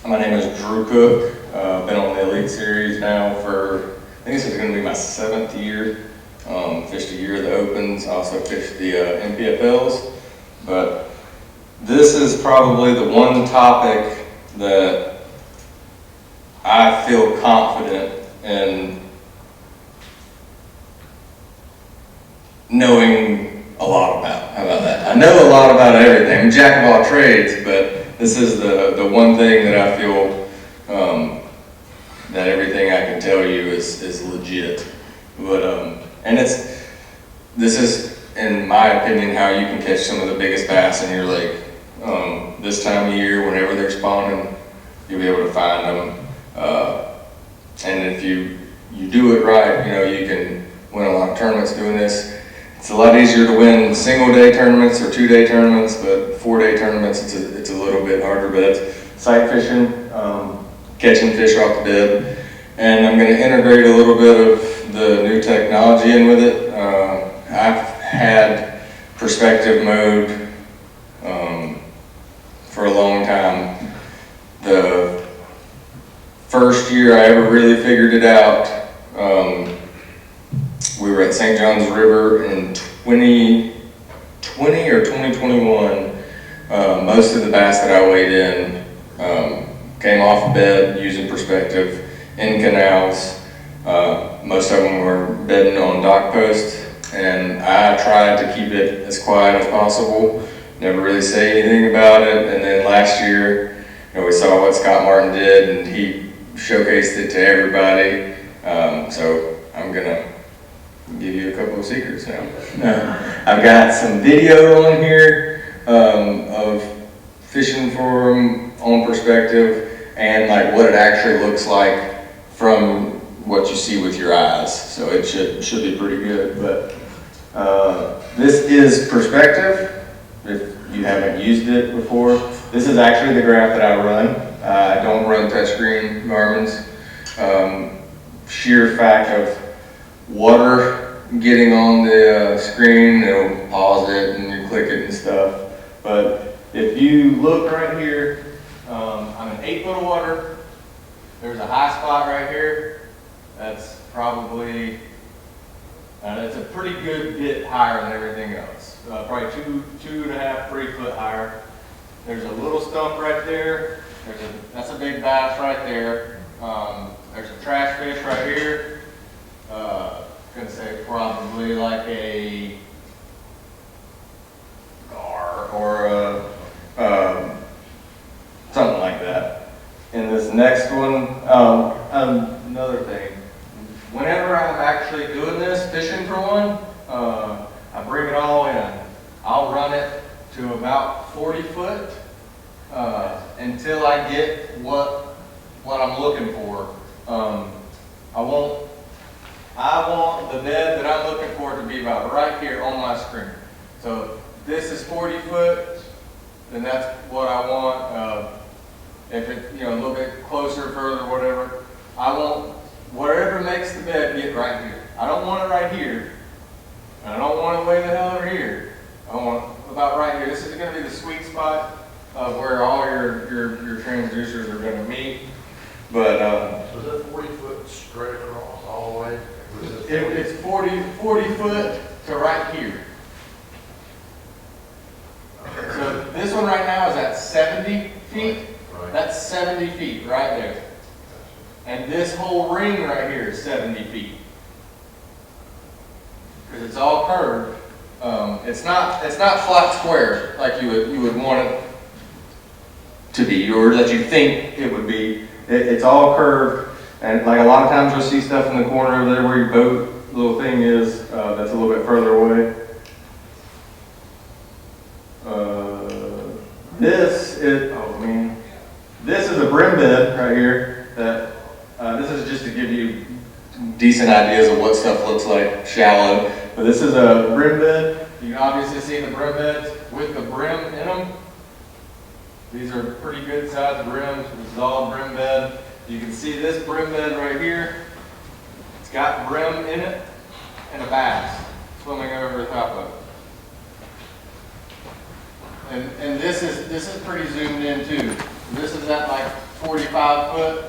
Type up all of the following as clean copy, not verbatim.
My name is Drew Cook. Been on the Elite Series now for, I think this is going to be my 7th year. Fished a year of the Opens, also fished the NPFLs. But this is probably the one topic that I feel confident in knowing a lot about. How about that? I know a lot about everything. I'm jack of all trades, but this is the one thing that I feel that everything I can tell you is legit. But and this is, in my opinion, how you can catch some of the biggest bass in your lake. This time of year, whenever they're spawning, you'll be able to find them. And if you do it right, you can win a lot of tournaments doing this. It's a lot easier to win single-day tournaments or 2-day tournaments, but 4-day tournaments, it's a little bit harder. But it's sight fishing, catching fish off the bib, and I'm going to integrate a little bit of the new technology in with it. I've had perspective mode for a long time. The first year I ever really figured it out, we were at St. John's River in 2020 or 2021. Most of the bass that I weighed in came off bed using perspective in canals. Most of them were bedding on dock posts, and I tried to keep it as quiet as possible, never really say anything about it. And then last year, we saw what Scott Martin did, and he showcased it to everybody. So I'm gonna give you a couple of secrets now. I've got some video on here of fishing for them on perspective, and like what it actually looks like from what you see with your eyes. So it should be pretty good. But this is perspective. If you haven't used it before, this is actually the graph that I run. I don't run touchscreen Garmin's. Sheer fact of water getting on the screen, it'll pause it and you click it and stuff. But if you look right here, I'm in 8 foot of water. There's a high spot right here. That's probably, it's a pretty good bit higher than everything else. Probably 2.5, 3 foot higher. There's a little stump right there. That's a big bass right there. There's a trash fish right here. Gonna say probably like a gar or something like that. And this next one, another thing. Whenever I'm actually doing this, fishing for one, I bring it all in. I'll run it to about 40 foot until I get what I'm looking for. I want the bed that I'm looking for to be about right here on my screen. So this is 40 foot, then that's what I want. If it's a little bit closer, further, whatever, I want whatever makes the bed get right here. I don't want it right here. And I don't want it way the hell over here. I want it about right here. This is going to be the sweet spot of where all your transducers are going to meet. But so is that 40 foot straight across all the way? It's 40 foot to right here. So this one right now is at 70 feet. Right. That's 70 feet right there. And this whole ring right here is 70 feet. Because it's all curved. It's not flat square like you would want it to be, or that you think it would be. It's all curved. And like a lot of times you'll see stuff in the corner over there where your boat little thing is, that's a little bit further away. This is a brim bed right here. This is just to give you decent ideas of what stuff looks like shallow. But this is a brim bed. You can obviously see the brim beds with the brim in them. These are pretty good sized brims. This is all brim bed. You can see this brim bed right here. It's got brim in it and a bass swimming over the top of it. And this is pretty zoomed in too. This is at like 45 foot,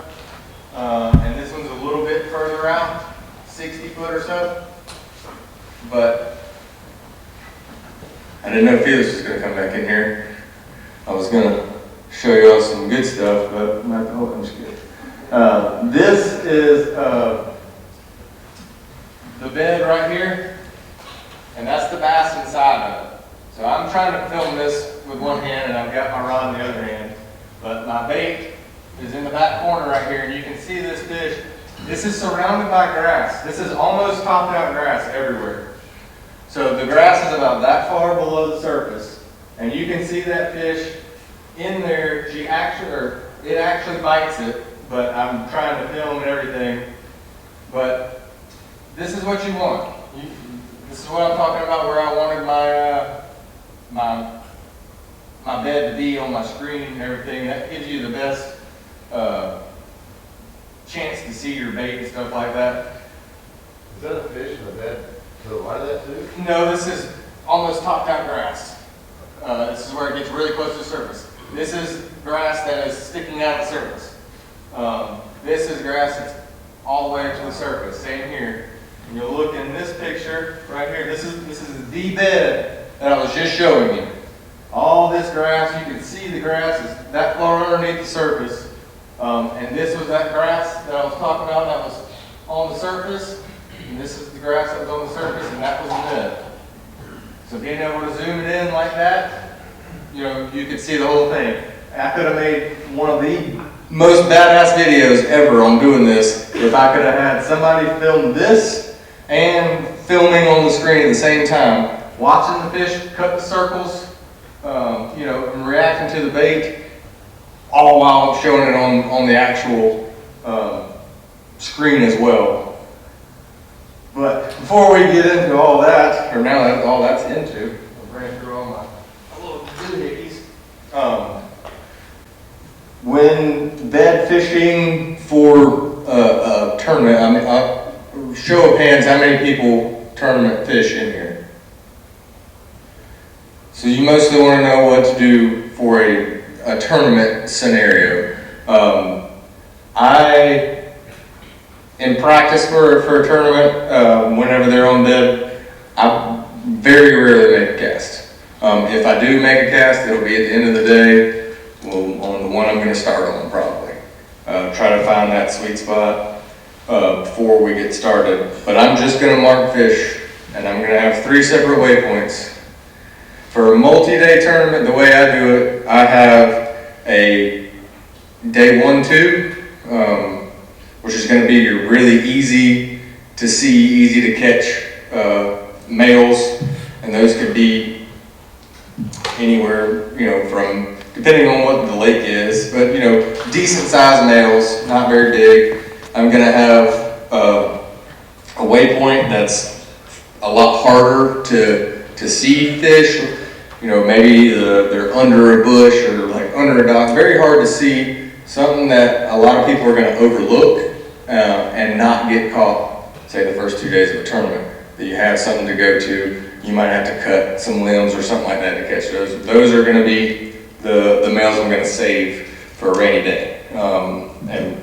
and this one's a little bit further out, 60 foot or so. But I didn't know Felix was going to come back in here. I was going to show you all some good stuff, but I'm not I'm just kidding. This is the bed right here, and that's the bass inside of it. So I'm trying to film this with one hand, and I've got my rod in the other hand. But my bait is in the back corner right here, and you can see this fish. This is surrounded by grass. This is almost topped out grass everywhere. So the grass is about that far below the surface, and you can see that fish in there. It actually bites it, but I'm trying to film and everything. But this is what you want. This is what I'm talking about, where I wanted my bed to be on my screen and everything. That gives you the best chance to see your bait and stuff like that. Is that a fish in the bed to the right of that too? No, this is almost topped out grass. This is where it gets really close to the surface. This is grass that is sticking out of the surface. This is grass that's all the way to the surface. Same here. And you'll look in this picture right here. This is the bed that I was just showing you. All this grass, you can see the grass is that far underneath the surface. And this was that grass that I was talking about that was on the surface. And this is the grass that was on the surface, and that was the bed. So being able to zoom it in like that, you know, you could see the whole thing. I could have made one of the most badass videos ever on doing this if I could have had somebody film this and filming on the screen at the same time, watching the fish cut the circles, you know, and reacting to the bait, all while showing it on the actual screen as well. But before we get into all that, or now that all that's into, I'm running through all my little doohickeys. When bed fishing for a tournament, I mean, show of hands, how many people tournament fish in here? So you mostly want to know what to do for a tournament scenario. In practice for a tournament, whenever they're on bed, I very rarely make a cast. If I do make a cast, it'll be at the end of the day, on the one I'm going to start on probably. Try to find that sweet spot before we get started. But I'm just going to mark fish, and I'm going to have 3 separate waypoints. For a multi-day tournament, the way I do it, I have a day 1, 2, which is going to be your really easy to see, easy to catch males, and those could be anywhere, you know, from, depending on what the lake is, but, you know, decent sized males, not very big. I'm going to have a waypoint that's a lot harder to see fish. You know, maybe they're under a bush or like under a dock. Very hard to see, something that a lot of people are going to overlook and not get caught, say the first 2 days of a tournament. That you have something to go to, you might have to cut some limbs or something like that to catch those. Those are going to be the males I'm going to save for a rainy day. And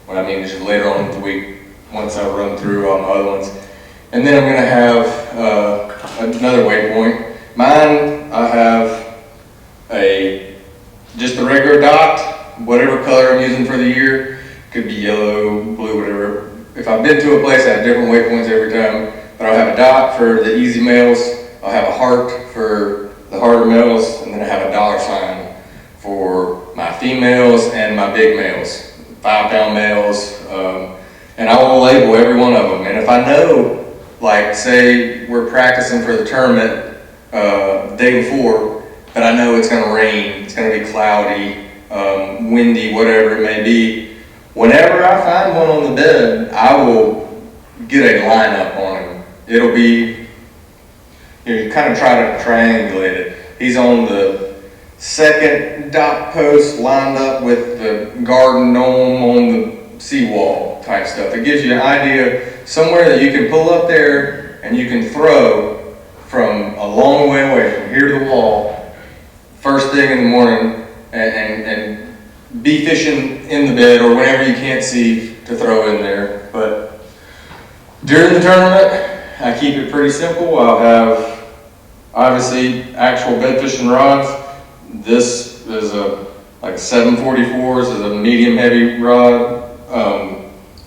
what I mean is just later on in the week, once I run through all my other ones. And then I'm going to have another waypoint. Mine, I have just a regular dot, whatever color I'm using for the year. Could be yellow, blue, whatever. If I've been to a place, I have different waypoints every time. But I'll have a dot for the easy males. I'll have a heart for the harder males, and then I have a $sign for my females and my big males, 5-pound males. And I will label every one of them. And if I know, like say we're practicing for the tournament day before, but I know it's going to rain, it's going to be cloudy, windy, whatever it may be. Whenever I find one on the bed, I will get a lineup on him. It'll be, you kind of try to triangulate it. He's on the second dock post lined up with the garden gnome on the seawall type stuff. It gives you an idea somewhere that you can pull up there and you can throw from a long way away from here to the wall first thing in the morning and be fishing in the bed or whenever you can't see to throw in there. But during the tournament, I keep it pretty simple. I'll have obviously actual bed fishing rods. This is a like 744. This is a medium heavy rod,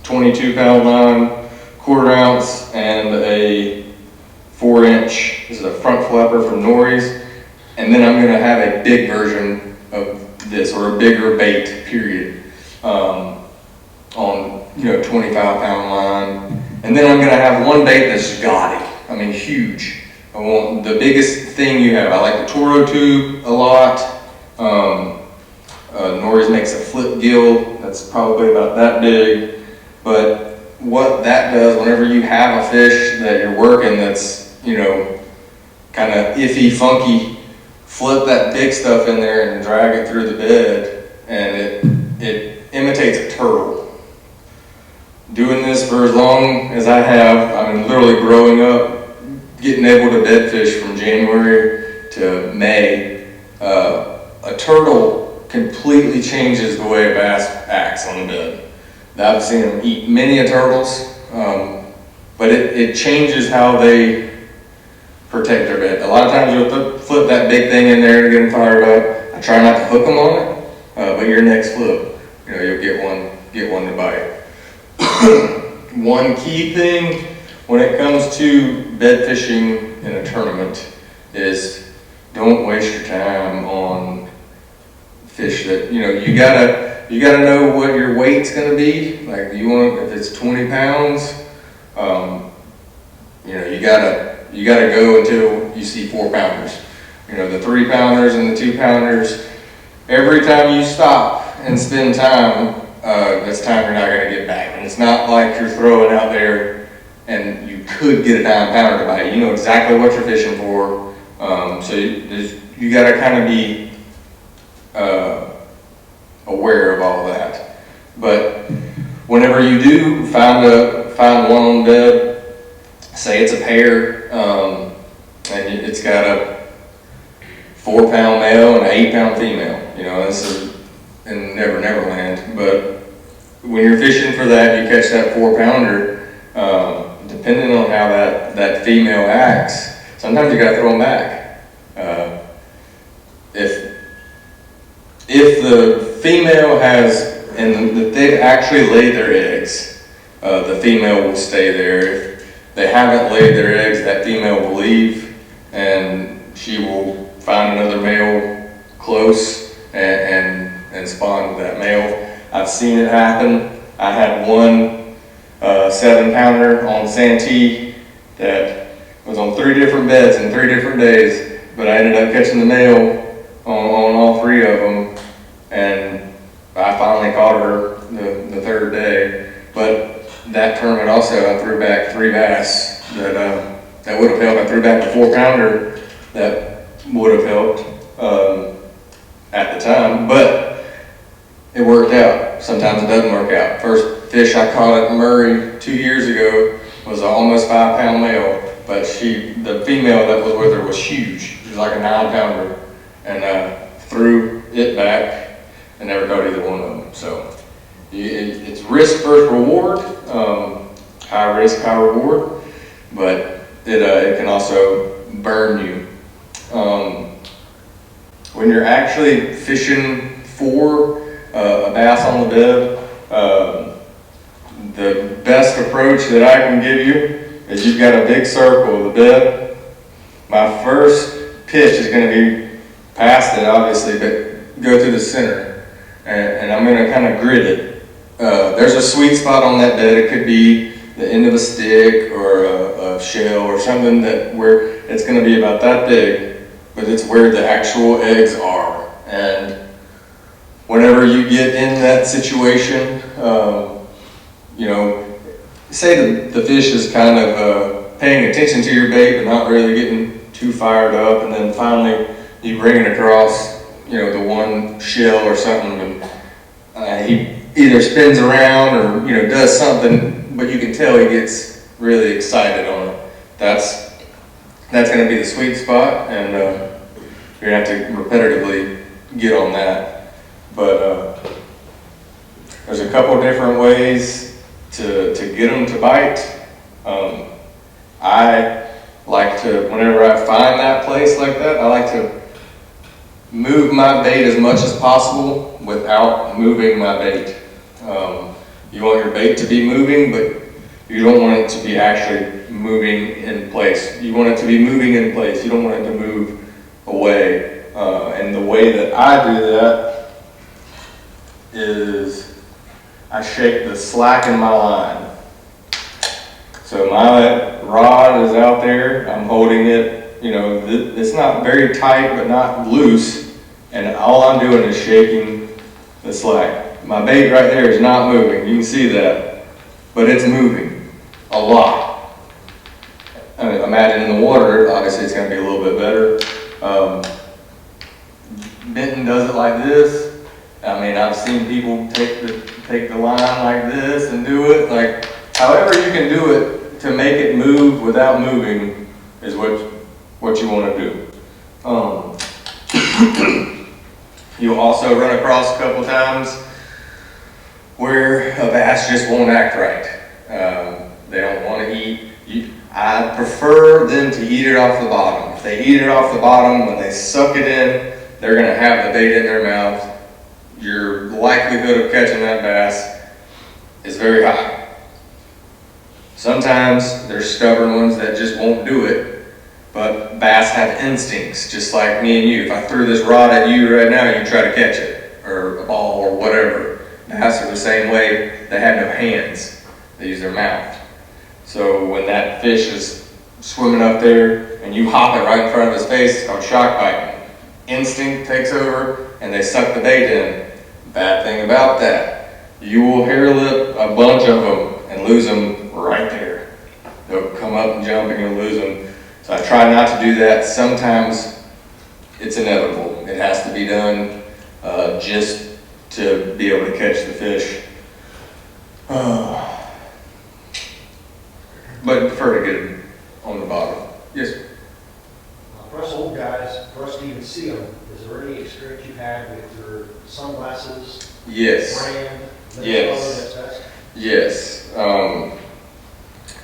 22-pound line, 1/4 ounce, and a 4-inch. This is a front flapper from Norrie's. And then I'm going to have a big version of this, or a bigger bait, period, on 25-pound line. And then I'm going to have one bait that's gaudy. I mean, huge. I want the biggest thing you have. I like the Toro tube a lot. Norrie's makes a flip gill that's probably about that big. But what that does, whenever you have a fish that you're working that's, kind of iffy, funky, flip that big stuff in there and drag it through the bed, and it imitates a turtle. Doing this for as long as I have, I mean, literally growing up, getting able to bed fish from January to May, a turtle completely changes the way a bass acts on the bed. I've seen them eat many a turtles, but it changes how they protect their bed. A lot of times you'll flip that big thing in there to get them fired up. I try not to hook them on it, but your next flip, you'll get one to bite. One key thing when it comes to bed fishing in a tournament is don't waste your time on fish that, you gotta know what your weight's gonna be. Like if it's 20 pounds, you gotta go until you see 4-pounders. The 3-pounders and the 2-pounders, every time you stop and spend time, that's time you're not gonna get back. And it's not like you're throwing out there and you could get a 9-pounder to bite. You know exactly what you're fishing for. So you gotta kind of be aware of all that. But whenever you do find one on bed, say it's a pair, and it's got a 4-pound male and an 8-pound female. This is in Never Never Land. But when you're fishing for that, you catch that 4-pounder. Depending on how that female acts, sometimes you got to throw them back. If the female has, and they've actually laid their eggs, the female will stay there. If they haven't laid their eggs, that female will leave, and she will find another male close and spawn with that male. I've seen it happen. I had one 7-pounder on Santee that was on 3 different beds in 3 different days, but I ended up catching the male on all 3 of them, and I finally caught her the 3rd day. But that tournament also, I threw back 3 bass that would have helped. I threw back a 4-pounder that would have helped at the time, but it worked out. Sometimes it doesn't work out. First fish I caught at Murray 2 years ago was an almost 5-pound male, but the female that was with her was huge. She was like a 9-pounder, and threw it back and never caught either one of them. So it's risk versus reward, high risk, high reward, but it can also burn you. When you're actually fishing for a bass on the bed, the best approach that I can give you is you've got a big circle of the bed. My first pitch is going to be past it, obviously, but go through the center, and I'm going to kind of grid it. There's a sweet spot on that bed. It could be the end of a stick or a shell or something where it's going to be about that big, but it's where the actual eggs are. And whenever you get in that situation, say the fish is kind of paying attention to your bait, but not really getting too fired up, and then finally you bring it across, the one shell or something, and he either spins around or does something, but you can tell he gets really excited on it. That's going to be the sweet spot, and you're going to have to repetitively get on that. But There's a couple different ways to get them to bite. I like to, whenever I find that place like that, I like to move my bait as much as possible without moving my bait. You want your bait to be moving, but you don't want it to be actually moving in place. You want it to be moving in place. You don't want it to move away. And the way that I do that is I shake the slack in my line. So my rod is out there, I'm holding it, you know, it's not very tight but not loose, and all I'm doing is shaking the slack. My bait right there is not moving, you can see that, but it's moving a lot. Imagine in the water, obviously it's going to be a little bit better. Benton does it like this. I mean, I've seen people take the line like this and do it. Like, however you can do it to make it move without moving is what you want to do. You'll also run across a couple times where a bass just won't act right. They don't want to eat. I prefer them to eat it off the bottom. If they eat it off the bottom, when they suck it in, they're going to have the bait in their mouth. Your likelihood of catching that bass is very high. Sometimes there's stubborn ones that just won't do it, but bass have instincts, just like me and you. If I threw this rod at you right now, you try to catch it, or a ball, or whatever. Bass are the same way. They have no hands. They use their mouth. So when that fish is swimming up there and you hop it right in front of his face, it's called shock biting. Instinct takes over and they suck the bait in. Bad thing about that, you will hair lip a bunch of them and lose them right there. They'll come up and jump and you'll lose them. So I try not to do that. Sometimes it's inevitable. It has to be done just to be able to catch the fish. But I prefer to get them on the bottom. Yes, sir. For us old guys, for us to even see them, is there any experience you've had with your sunglasses? Yes. Brand? Yes. Yes.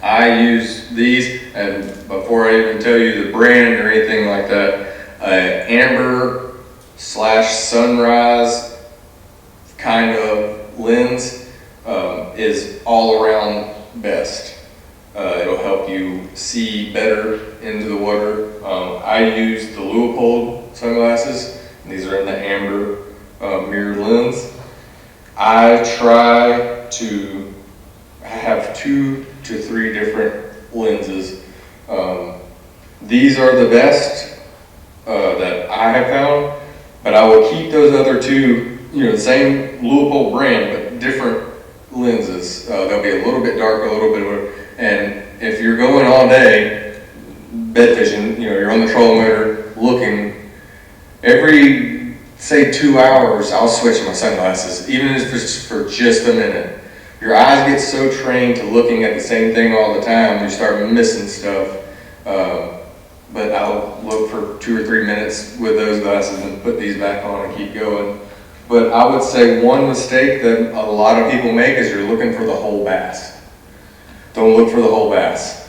I use these, and before I even tell you the brand or anything like that, amber / sunrise kind of lens is all around best. It'll help you see better into the water. I use the Leopold sunglasses. These are in the amber mirror lens. I try to have 2 to 3 different lenses. These are the best that I have found, but I will keep those other 2, you know, the same Leopold brand, but different lenses. They'll be a little bit darker, a little bit whatever. And if you're going all day bed fishing, you know, you're on the trolling motor looking, every, say 2 hours, I'll switch my sunglasses, even if it's for just a minute. Your eyes get so trained to looking at the same thing all the time, you start missing stuff. But I'll look for 2 or 3 minutes with those glasses and put these back on and keep going. But I would say one mistake that a lot of people make is you're looking for the whole bass. Don't look for the whole bass.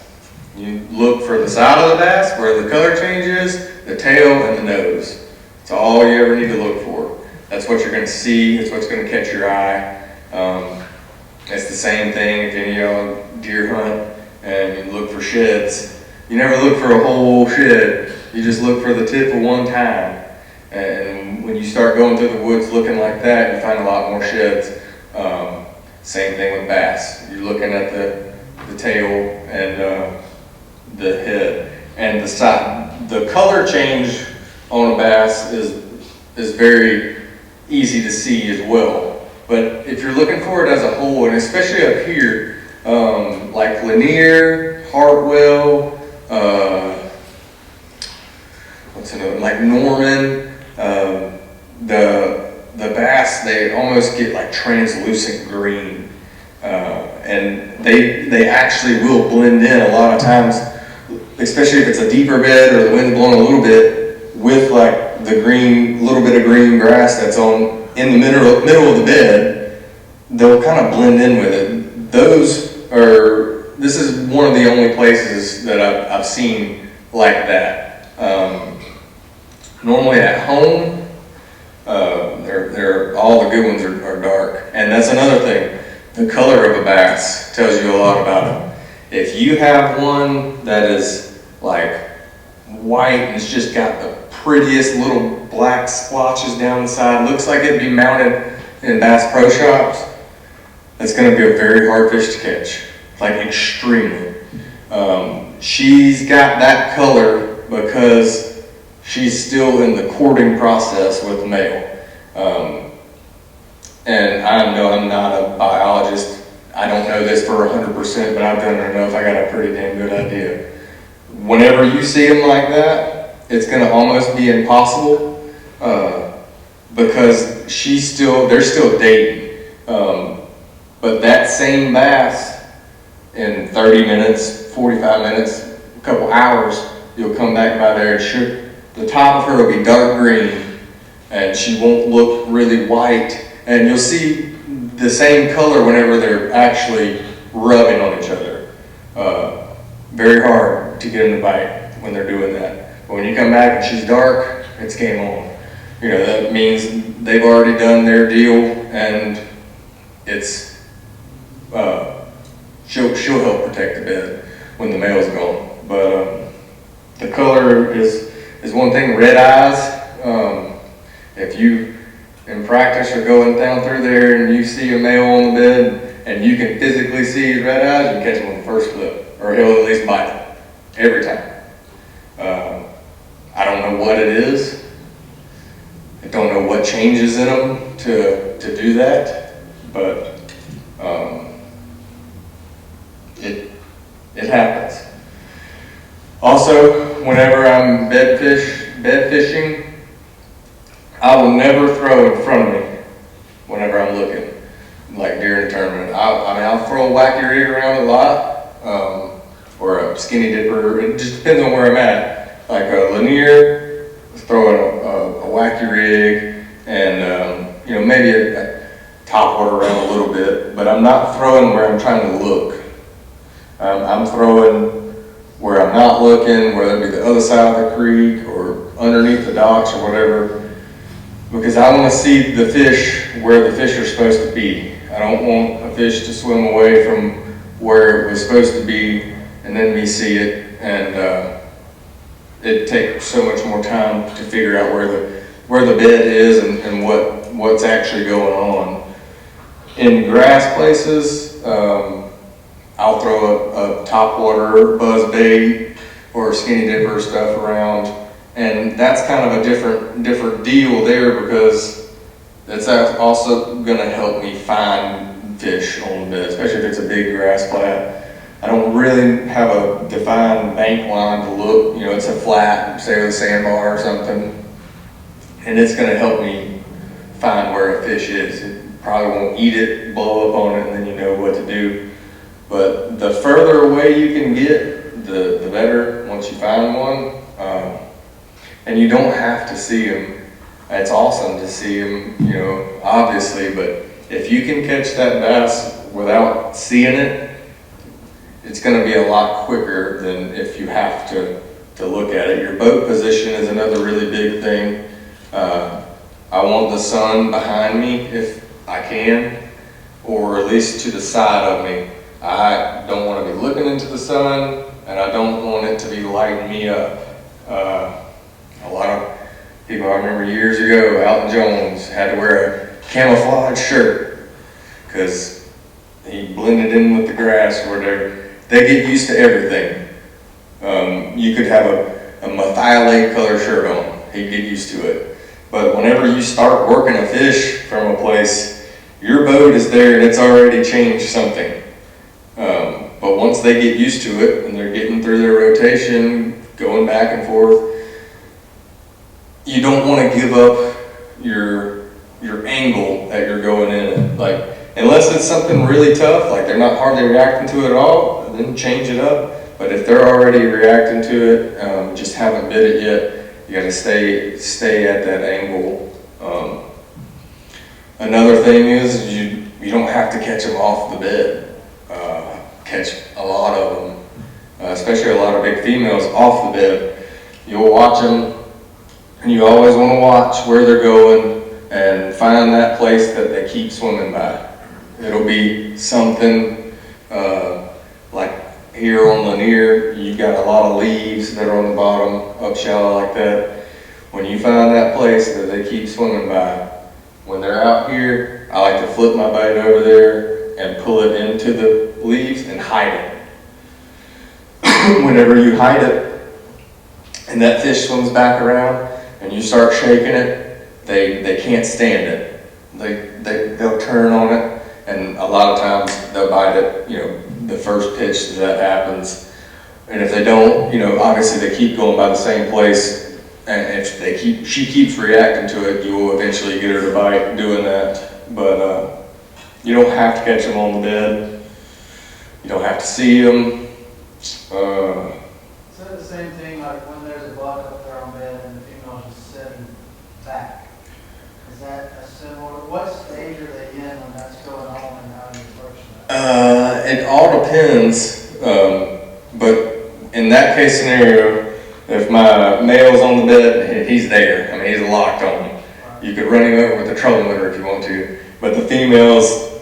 You look for the side of the bass where the color changes, the tail, and the nose. That's all you ever need to look for. That's what you're going to see. It's what's going to catch your eye. It's the same thing if any of y'all deer hunt and you look for sheds. You never look for a whole shed. You just look for the tip of one time. And when you start going through the woods looking like that, you find a lot more sheds. Same thing with bass. You're looking at the tail and the head and the side. The color change on a bass is very easy to see as well. But if you're looking for it as a whole, and especially up here, like Lanier, Hartwell, what's another, like Norman, the bass, they almost get like translucent green. And they actually will blend in a lot of times, especially if it's a deeper bed or the wind's blowing a little bit, with like the green, little bit of green grass that's in the middle of the bed. they'll kind of blend in with it. This is one of the only places that I've seen like that. Normally at home, all the good ones are dark. And that's another thing. The color of a bass tells you a lot about them. If you have one that is like white and it's just got the prettiest little black splotches down the side, looks like it'd be mounted in Bass Pro Shops, it's going to be a very hard fish to catch, like extremely. She's got that color because she's still in the courting process with the male. And I know I'm not a biologist. I don't know this for 100%, but I've done enough. I got a pretty damn good idea. Whenever you see them like that, it's going to almost be impossible because they're still dating. But that same bass, in 30 minutes, 45 minutes, a couple hours, you'll come back by there and the top of her will be dark green and she won't look really white. And you'll see the same color whenever they're actually rubbing on each other. Very hard to get them to bite when they're doing that. But when you come back and she's dark, it's game on. You know, that means they've already done their deal and it's, she'll help protect the bed when the male's gone. But the color is one thing. Red eyes, if you in practice are going down through there and you see a male on the bed and you can physically see his red eyes, you catch him on the first flip, or he'll at least bite it every time. I don't know what it is. I don't know what changes in them to do that, but it happens. Also, whenever I'm bed fishing, I will never throw in front of me whenever I'm looking, like during a tournament. I'll throw a wacky rig around a lot, or a skinny dipper. It just depends on where I'm at. Like a linear, throwing a wacky rig, and maybe a top water around a little bit. But I'm not throwing where I'm trying to look. I'm throwing where I'm not looking, whether it be the other side of the creek or underneath the docks or whatever. Because I want to see the fish where the fish are supposed to be. I don't want a fish to swim away from where it was supposed to be and then me see it, and it takes so much more time to figure out where the bed is and what's actually going on. In grass places, I'll throw a top water buzz bait or skinny dipper stuff around. And that's kind of a different deal there because it's also going to help me find fish on the bed, especially if it's a big grass plat. I don't really have a defined bank line to look. It's a flat, say with a sandbar or something, and it's going to help me find where a fish is. It probably won't eat it, blow up on it, and then you know what to do. But the further away you can get, the better once you find one. And you don't have to see them. It's awesome to see them, obviously, but if you can catch that bass without seeing it, it's going to be a lot quicker than if you have to look at it. Your boat position is another really big thing. I want the sun behind me if I can, or at least to the side of me. I don't want to be looking into the sun, and I don't want it to be lighting me up. A lot of people, I remember years ago, Alton Jones had to wear a camouflage shirt because he blended in with the grass or whatever. They get used to everything. You could have a methylate color shirt on. He'd get used to it. But whenever you start working a fish from a place, your boat is there and it's already changed something. But once they get used to it and they're getting through their rotation, going back and forth, you don't want to give up your angle that you're going in. Like, unless it's something really tough, like they're not hardly reacting to it at all, then change it up. But if they're already reacting to it, just haven't bit it yet, you got to stay at that angle. Another thing is you you don't have to catch them off the bed. Catch a lot of them, especially a lot of big females off the bed. You'll watch them, and you always want to watch where they're going and find that place that they keep swimming by. It'll be something like here on Lanier, you've got a lot of leaves that are on the bottom, up shallow like that. When you find that place that they keep swimming by, when they're out here, I like to flip my bait over there and pull it into the leaves and hide it. Whenever you hide it and that fish swims back around and you start shaking it, they can't stand it. They'll turn on it, and a lot of times they'll bite it, you know, the first pitch that happens. And if they don't, you know, obviously they keep going by the same place, and if she keeps reacting to it, you will eventually get her to bite doing that. But you don't have to catch them on the bed. You don't have to see them. Is that the same thing like when there's a buck up there on bed and the female's just sitting back? Is that a similar, what stage are they in when that's going on, and how do you approach that? It all depends, but in that case scenario, if my male's on the bed, he's there. I mean, he's locked on. You could run him over with a trolling motor if you want to, but the female's,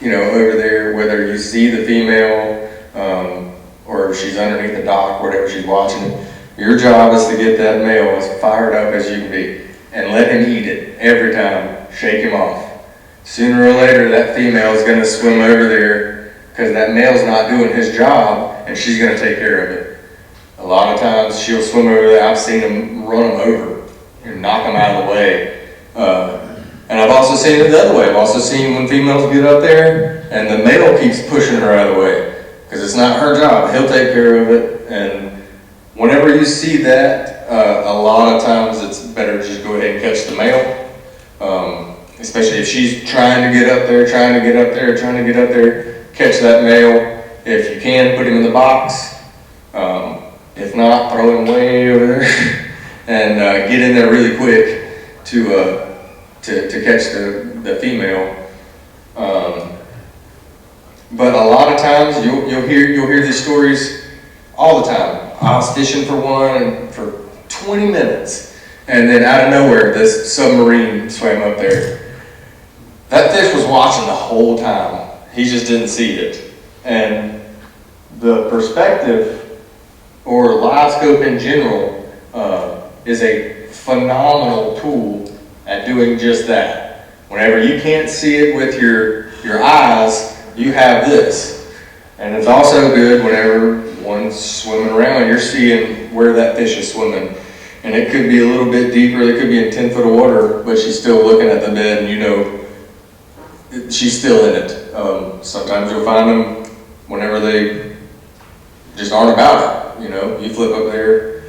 you know, over there, whether you see the female, or if she's underneath the dock, whatever she's watching, your job is to get that male as fired up as you can be and let him eat it every time. Shake him off. Sooner or later, that female is going to swim over there because that male's not doing his job, and she's going to take care of it. A lot of times she'll swim over there. I've seen them run them over and knock them out of the way. And I've also seen it the other way. I've also seen when females get up there and the male keeps pushing her out of the way because it's not her job. He'll take care of it. And whenever you see that, a lot of times it's better to just go ahead and catch the male. Especially if she's trying to get up there, catch that male. If you can, put him in the box. If not, throw him way over there and get in there really quick to catch the female. But a lot of times you'll hear these stories all the time. I was fishing for one for 20 minutes, and then out of nowhere, this submarine swam up there. That fish was watching the whole time. He just didn't see it. And the perspective, or live scope in general, is a phenomenal tool at doing just that. Whenever you can't see it with your eyes, you have this. And it's also good whenever one's swimming around, you're seeing where that fish is swimming. And it could be a little bit deeper, it could be in 10 foot of water, but she's still looking at the bed and you know she's still in it. Sometimes you'll find them whenever they just aren't about it. You know, you flip up there,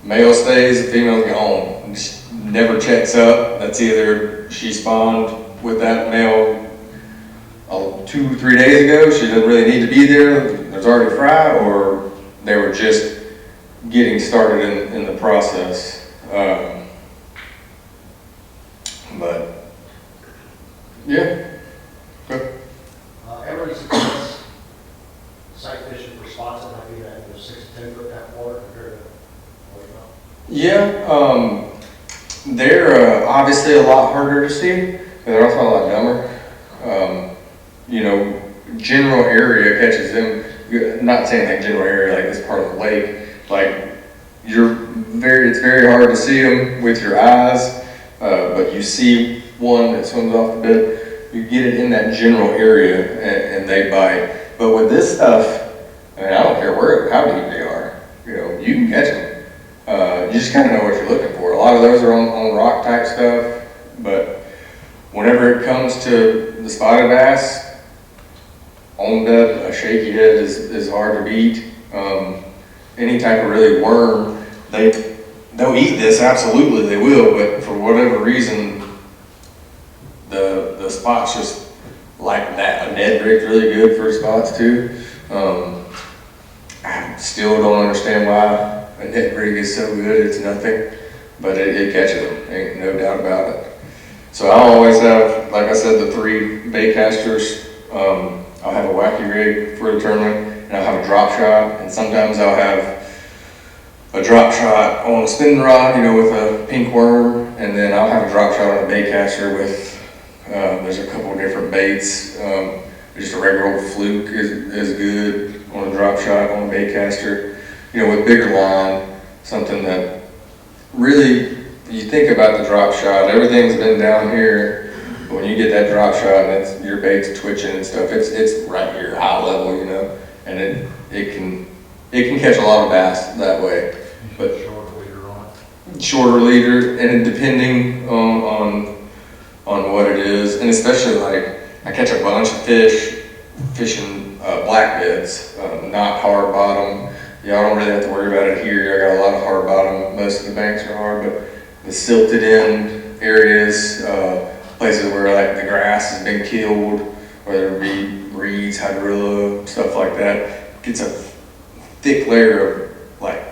male stays, the female's gone. Just never checks up. That's either she spawned with that male 2-3 days ago, she doesn't really need to be there, there's already a fry, or they were just getting started in the process. But yeah. Good. Every success sight fishing for spots that might be that 6 to 10 foot depth water compared to what about? Yeah, they're obviously a lot harder to see, but they're also a lot dumber. You know, general area catches them. Not saying like general area like this part of the lake. Like it's very hard to see them with your eyes, but you see one that swims off the bed. You get it in that general area and they bite. But with this stuff, I mean, I don't care how deep they are. You know, you can catch them. You just kind of know what you're looking for. A lot of those are on rock type stuff, but whenever it comes to the spotted bass, on bed, a shaky head is hard to beat. Any type of really worm, they'll eat this, absolutely they will, but for whatever reason, the spots just like that. A Ned rig's really good for spots too. I still don't understand why a Ned rig is so good. It's nothing, but it catches them, ain't no doubt about it. So I always have like I said, the 3 bait casters. I'll have a wacky rig for the tournament, and I'll have a drop shot, and sometimes I'll have a drop shot on a spinning rod, you know, with a pink worm, and then I'll have a drop shot on a bait caster with, there's a couple of different baits. Just a regular old fluke is good on a drop shot on a bait caster. You know, with bigger line, something that really, you think about the drop shot, everything's been down here, but when you get that drop shot and your bait's twitching and stuff, it's right here, high level, you know, and it can catch a lot of bass that way. But Short leader on it. shorter leader, and depending on what it is, and especially like I catch a bunch of fish fishing black beds, not hard bottom. Y'all don't really have to worry about it here. I got a lot of hard bottom. Most of the banks are hard, but the silted end areas, places where like the grass has been killed, whether it be reeds, hydrilla, stuff like that, gets a thick layer of like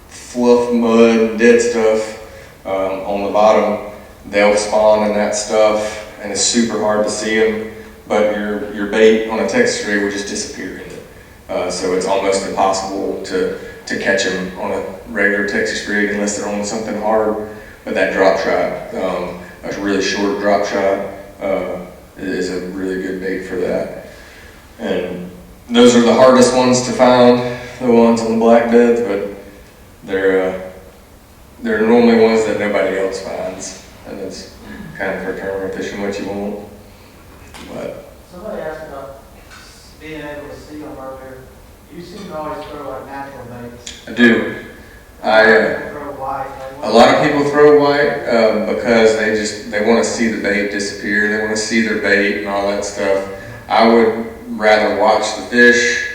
fluff, mud, dead stuff on the bottom. They'll spawn in that stuff, and it's super hard to see them. But your bait on a Texas rig will just disappear in it. So it's almost impossible to catch them on a regular Texas rig unless they're on something hard. But that drop shot, a really short drop shot, is a really good bait for that. And those are the hardest ones to find, the ones on the black beds, but they're normally ones that nobody else finds. And it's kind of for tournament fishing what you want. But Somebody asked about being able to see them earlier. You seem to always throw like natural baits. I do. Throw white. A lot of people throw white because they want to see the bait disappear. They want to see their bait and all that stuff. I would rather watch the fish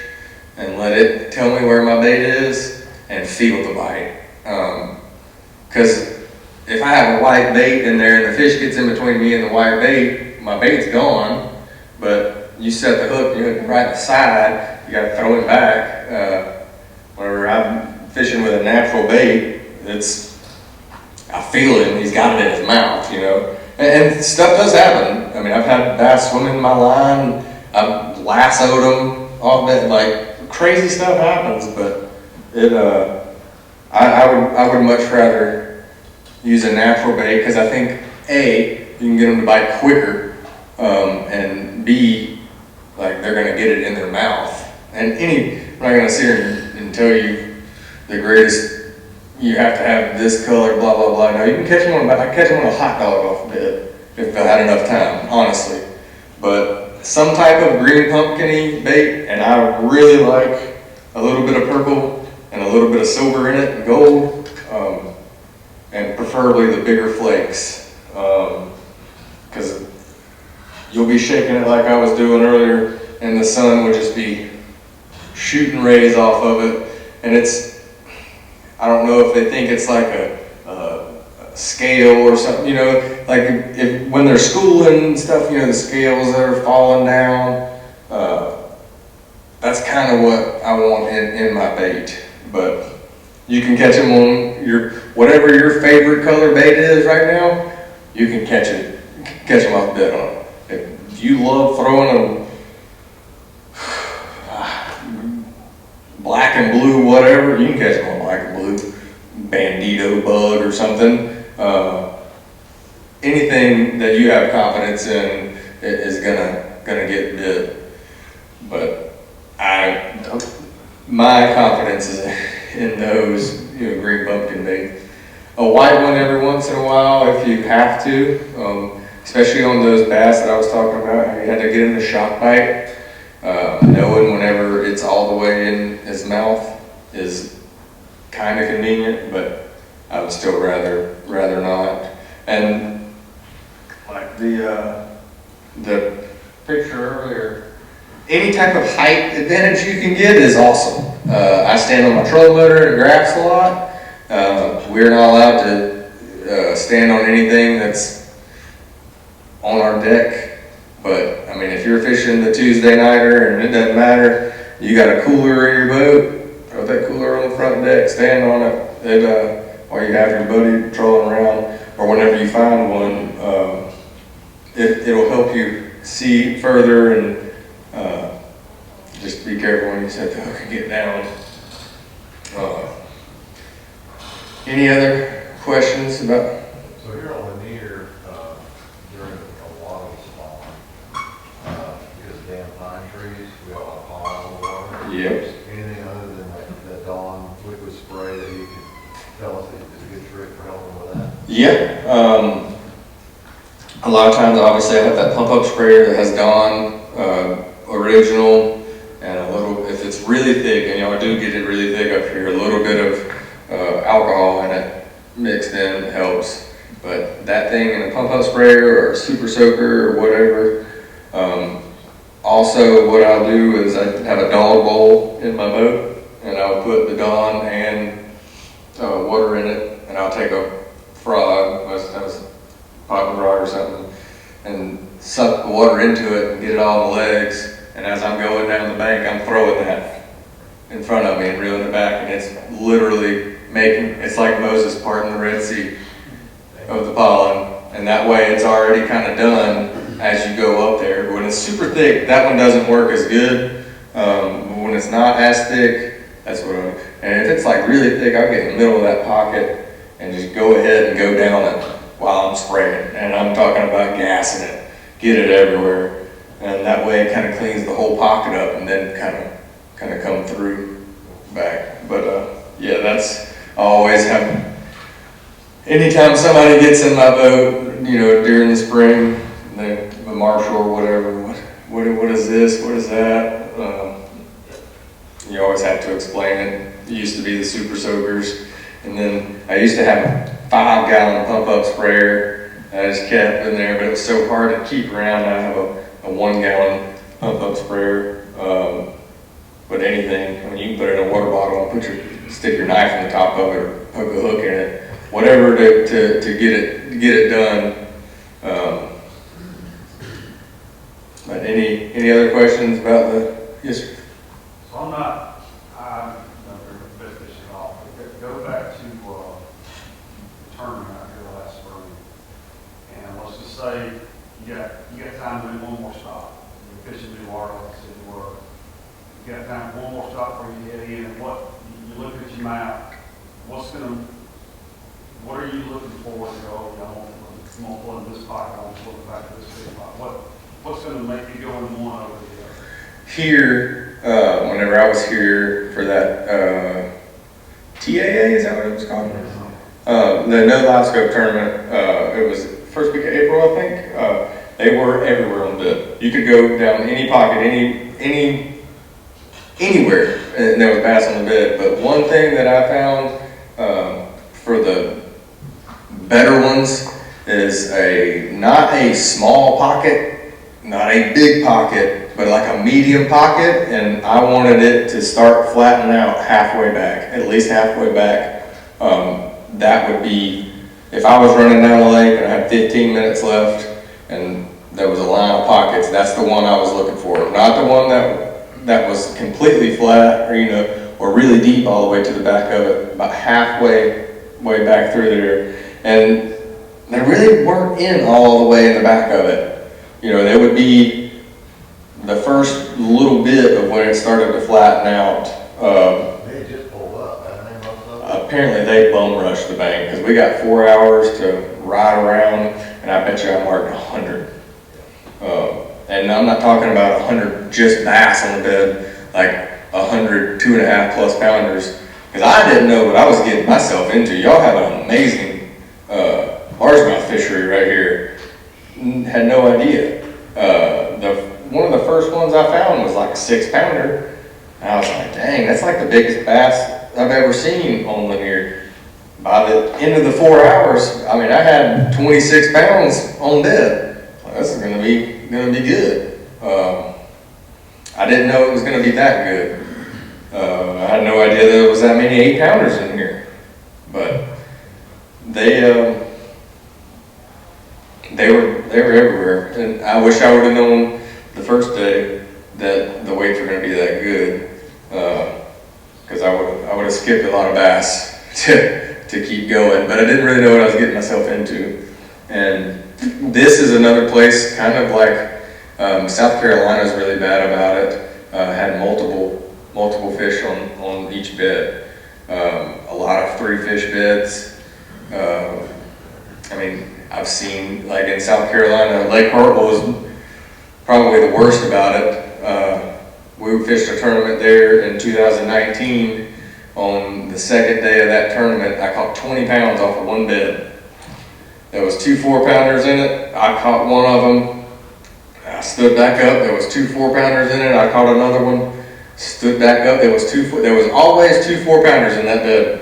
and let it tell me where my bait is and feel the bite. Because if I have a white bait in there and the fish gets in between me and the white bait, my bait's gone. But you set the hook, you hook it right beside, you got to throw it back. Whenever I'm fishing with a natural bait, I feel him, he's got it in his mouth, you know. And stuff does happen. I mean, I've had bass swim in my line, I've lassoed them off that, like crazy stuff happens, but I would much rather use a natural bait because I think A, you can get them to bite quicker, and B, like they're gonna get it in their mouth. And I'm not gonna sit here and tell you the greatest, you have to have this color, blah, blah, blah. No, you can catch them on a hot dog off a bed if I had enough time, honestly. But some type of green pumpkin-y bait, and I really like a little bit of purple and a little bit of silver in it, and gold, and preferably the bigger flakes, because you'll be shaking it like I was doing earlier, and the sun would just be shooting rays off of it, and I don't know if they think it's like a scale or something, you know, like when they're schooling and stuff, you know, the scales that are falling down, that's kind of what I want in my bait. But you can catch them on whatever your favorite color bait is right now, you can catch them off the bed on it. If you love throwing them black and blue, whatever, you can catch them on black and blue, bandito bug or something. Anything that you have confidence in is gonna get bit. But my confidence is in those, you know, green pumpkin bait. A white one every once in a while if you have to, especially on those bass that I was talking about. How you had to get in the shock bite. Knowing whenever it's all the way in his mouth is kind of convenient, but I would still rather not. And like the picture earlier, any type of height advantage you can get is awesome. I stand on my trolling motor and graphs a lot. We're not allowed to stand on anything that's on our deck. But I mean, if you're fishing the Tuesday nighter and it doesn't matter, you got a cooler in your boat, throw that cooler on the front deck, stand on it, while you have your buddy trolling around, or whenever you find one, it'll help you see further, and just be careful when you set the hook and get down. Any other questions about? So here on the near, during a lot of the spawn, because of damn pine trees, we all have pollen on the water. Yep. Anything other than that Dawn liquid spray that you could tell us is a good trick for helping with that? Yeah. A lot of times, obviously, I have that pump-up sprayer that has Dawn original, and a little, if it's really thick, and I do get it really thick up here, a little bit of alcohol in it mixed in helps. But that thing in a pump-up sprayer or a super soaker or whatever. Also, what I'll do is I have a dog bowl in my boat, and I'll put the Dawn and water in it, and I'll take a frog, most times cotton frog or something, and suck the water into it and get it all in the legs. And as I'm going down the bank, I'm throwing that in front of me and reeling it back, and it's literally it's like Moses parting the Red Sea of the pollen. And that way it's already kind of done as you go up there. But when it's super thick, that one doesn't work as good. When it's not as thick, that's what I'm, and if it's like really thick, I'll get in the middle of that pocket and just go ahead and go down it while I'm spraying. And I'm talking about gassing it, get it everywhere. And that way it kind of cleans the whole pocket up, and then kind of come through back. But yeah, I always have, anytime somebody gets in my boat, during the spring, the marshal or whatever, what is this, what is that? You always have to explain it. It used to be the super soakers, and then I used to have a 5-gallon pump-up sprayer I just kept in there, but it was so hard to keep around. I have a 1-gallon pump-up sprayer. But anything, I mean, you can put it in a water bottle and stick your knife in the top of it, or hook a hook in it, whatever to get it done. But any other questions about yes, sir? So I'm never bet this at all. But go back to the tournament out here last spring, and let's just say you got time to do one more stop. You're fishing new water, like I said you were. You got time for one more stop where you get in, and you look at your map. What are you looking for to go? I'm gonna plug this pocket. I'm gonna look back to this big pot. What's going to make you go in one over the other? Here, whenever I was here for that TAA, is that what it was called? The No Live Scope tournament, it was first week of April, I think. They were everywhere on the bib. You could go down any pocket, anywhere, and there was bass on the bib. But one thing that I found for the better ones is not a small pocket, not a big pocket, but like a medium pocket, and I wanted it to start flattening out halfway back, at least halfway back. That would be, if I was running down the lake and I had 15 minutes left and there was a line of pockets, that's the one I was looking for. Not the one that was completely flat, or really deep all the way to the back of it, about way back through there. And they really weren't in all the way in the back of it. They would be the first little bit of when it started to flatten out. They just pulled up, haven't they, most of them? Apparently they bum rushed the bank, because we got 4 hours to ride around, and I bet you I marked 100. And I'm not talking about 100 just bass on the bed, like 100 2.5 plus pounders, because I didn't know what I was getting myself into. Y'all have an amazing largemouth fishery right here. Had no idea. One of the first ones I found was like a 6-pounder. And I was like, dang, that's like the biggest bass I've ever seen on Lanier. By the end of the 4 hours, I mean, I had 26 pounds on dead. This is gonna be good. I didn't know it was gonna be that good. I had no idea there was that many 8-pounders in here. But they were everywhere, and I wish I would have known the first day that the weights were going to be that good, because I would have skipped a lot of bass to keep going. But I didn't really know what I was getting myself into, and this is another place, kind of like South Carolina's really bad about it. Had multiple fish on each bed. A lot of 3-fish beds. I mean, I've seen, like in South Carolina, Lake Hartwell was probably the worst about it. We fished a tournament there in 2019. On the second day of that tournament, I caught 20 pounds off of one bed. There was 2 4-pounders in it. I caught one of them. I stood back up. There was 2 4-pounders in it. I caught another one. Stood back up. There was always 2 4-pounders in that bed.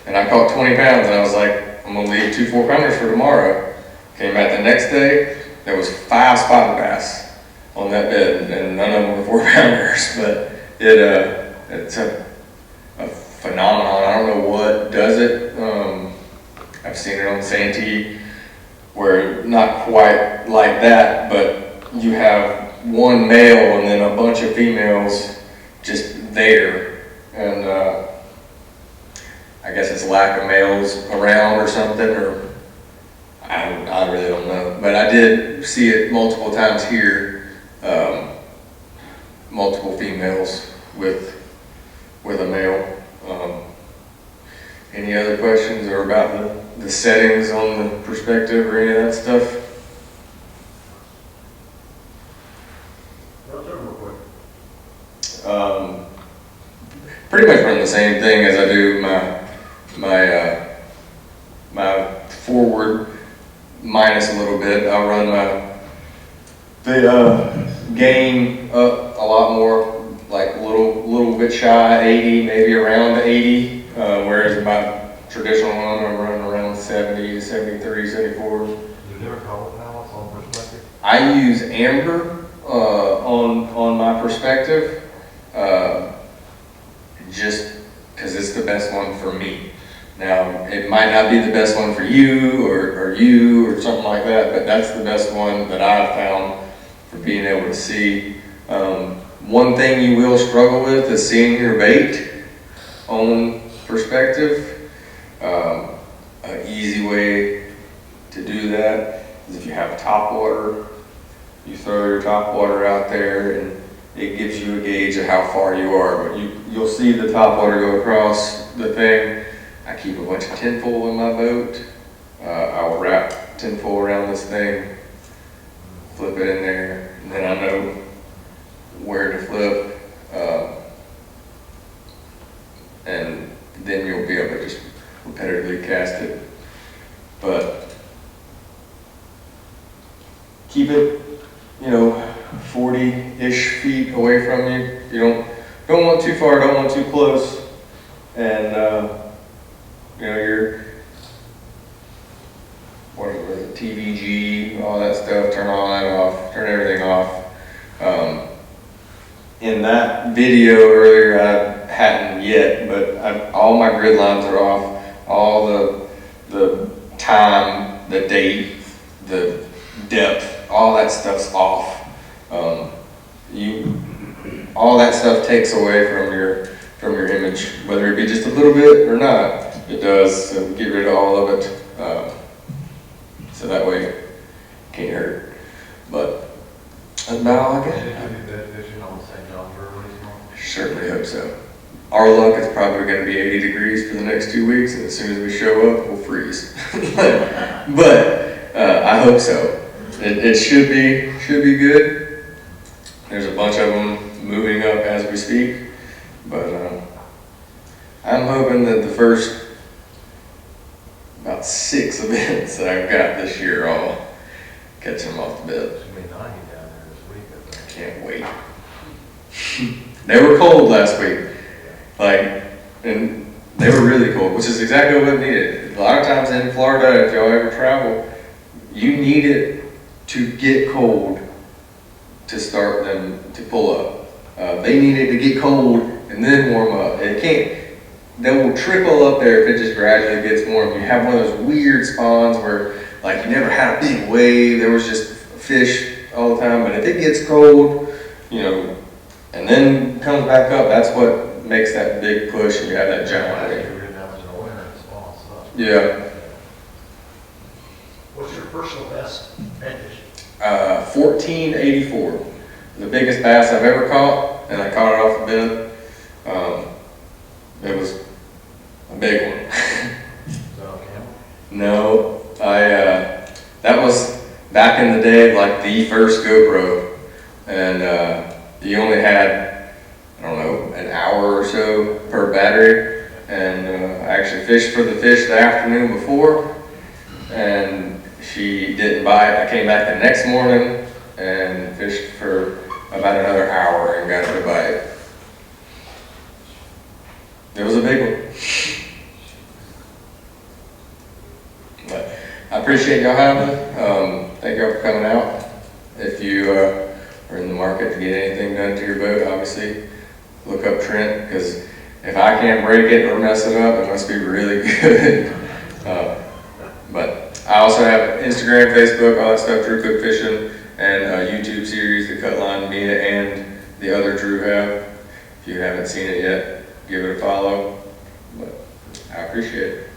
And I caught 20 pounds, and I was like, I'm gonna leave 2 4-pounders for tomorrow. Came back the next day. There was 5 spotted bass on that bed, and none of them were 4-pounders. But it's a phenomenon. I don't know what does it. I've seen it on Santee, where not quite like that, but you have one male and then a bunch of females just there, and I guess it's lack of males around or something, or I really don't know. But I did see it multiple times here, multiple females with a male. Any other questions or about the settings on the perspective or any of that stuff? Run through them real quick. Pretty much run the same thing as I do my forward minus a little bit. I'll run the gain up a lot more, like little bit shy 80, maybe around 80. Whereas my traditional one, I'm running around 70, 73, 74. Is there different color palettes on perspective? I use amber on my perspective, just because it's the best one for me. Now, it might not be the best one for you or you or something like that, but that's the best one that I've found for being able to see. One thing you will struggle with is seeing your bait on perspective. An easy way to do that is if you have top water, you throw your top water out there and it gives you a gauge of how far you are. But you'll see the top water go across the thing. I keep a bunch of tinfoil in my boat. I'll wrap tinfoil around this thing, flip it in there, and then I know where to flip. And then you'll be able to just repetitively cast it. But keep it, 40-ish feet away from you. You don't want too far, don't want too close. And your TVG, all that stuff, turn all that off, turn everything off. In that video earlier, I hadn't yet, but all my grid lines are off. All the time, the date, the depth, all that stuff's off. All that stuff takes away from your image, whether it be just a little bit or not. It does. So get rid of all of it, so that way it can't hurt. But that's about all I got. Did you do bed fishing on the St. John's River anymore? Certainly hope so. Our luck is probably going to be 80 degrees for the next 2 weeks, and as soon as we show up, we'll freeze. but I hope so. It should be good. There's a bunch of them moving up as we speak, but I'm hoping that the first about 6 events that I've got this year, I'll catch them off the bed. It's gonna be 90 down there this week, I think. Can't wait. They were cold last week, and they were really cold, which is exactly what needed. A lot of times in Florida, if y'all ever travel, you need it to get cold to start them to pull up. They need it to get cold and then warm up. They will trickle up there if it just gradually gets warm. You have one of those weird spawns where you never had a big wave, there was just fish all the time, but if it gets cold, and then comes back up, that's what makes that big push and you have that giant Last wave. year we didn't have much in the winter, it's fall, so. Yeah. What's your personal best 1484. The biggest bass I've ever caught, and I caught it off the bed. It was a big one. Is that on camera? No, that was back in the day of like the first GoPro, and you only had, I don't know, an hour or so per battery, and I actually fished for the fish the afternoon before, and she didn't bite. I came back the next morning and fished for about another hour and got her to bite. It was a big one. But I appreciate y'all having it. Thank y'all for coming out. If you are in the market to get anything done to your boat, obviously look up Trent, because if I can't break it or mess it up, it must be really good. But I also have Instagram, Facebook, all that stuff, Drew Cook Fishing, and a YouTube series that Cutline, Mia, and the other Drew have. If you haven't seen it yet, give it a follow. But I appreciate it.